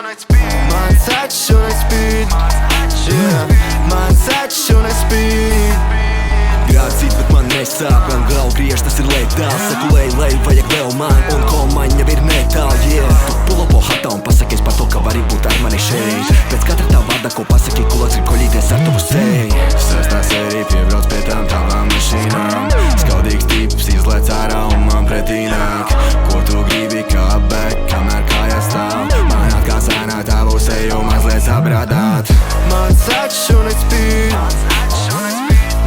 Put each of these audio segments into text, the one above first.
Mans acis un es spīd, yeah. Mans acis un es spīd. Grācīt, bet man nesāp, gan galvu griež, tas ir letāls. Saku lej, vajag vēl man, un kolmaņa ir netāli, yeah. Tu pulopo hatā un pasakies par to, ka vari būt ar mani šeit. Pēc katra tā vārda, ko pasaki, kulos grib koļīties ar tavu seju. Sestā sērija piebrauc pie tām tavām mašīnām. Skaudīgs tips izlec ārā un man pretī nāk. Ko tu gribi kā back, kamēr kājas stāv? Man atkal sēnā tavu seju mazliet sabrādāt. Mans acis un es spīd,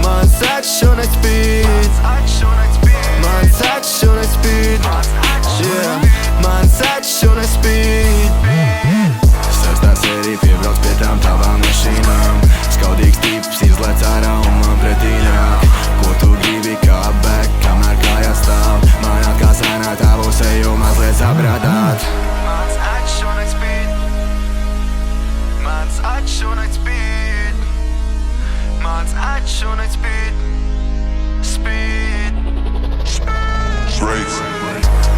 mans acis un es spīd, mans acis un es spīd, yeah. Mans acis un es spīd. Sestā sērija piebrauc pie tām tavām mašīnām. Skaudīgs tips izlec ārā un man pretī nāk. Ko tu gribi kā back, kamēr kājas stāv? Man atkal sēnā tavu seju mazliet sabrādāt. Mans acis un es spīd, mans acis un es spīd, mans acis un es spīd, spīd.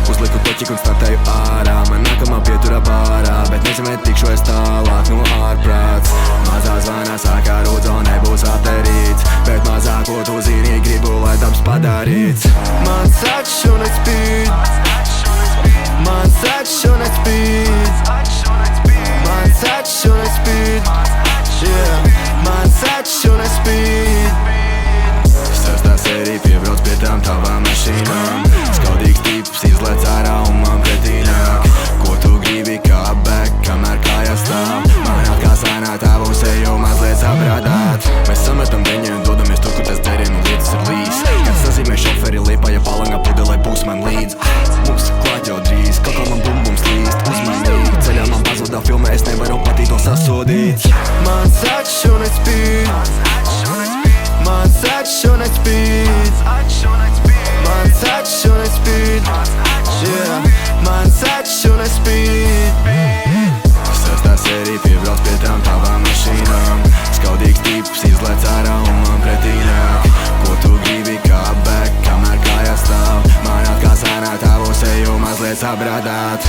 Uzliku toķiku un startēju ārā. Man nākamā pietura bārā, bet nezinu, vai tikšu es tālāk no ārprāts. Mazā zvanā sākā rūdz un nebūs apterīts, bet mazāko tu zini, gribu, lai darbs padarīts. Mans acis un es spīd, mans acis un es spīd, mans acis un es spīd, yeah. Mans acis un es spīd. Sestā sērija piebrauc pie tām tavām mašīnām. Skaudīgs tips izlec ārā un man pretī nāk. Ko tu gribi kā back, kamēr kājas stāv? Man atkal sēnā tavu seju mazliet sabrādāt. Mēs sametam veņu un dodamies tur, kur tas dzērienu lietas ir līs. Kad sazīmē šoferi Liepāja palangā pudelē būs man līdz. Mums klāt jau drīz, kaut kā man bumbums līst. Uzmanīgi, ceļā man pazudā filmē, es nevaru patīt to sasodīt. Mans acis un es spīd, mans acis un es spīd, mans acis un es spīd, yeah. Mans acis un es spīd. Sestā sērija piebrauc pie tām tavām mašīnām. Skaudīgs tips izlec ārā un man pretī nāk. Ko tu gribi kā back, kamēr kājas stāv? Man atkal sēnā tavu seju mazliet sabrādāt.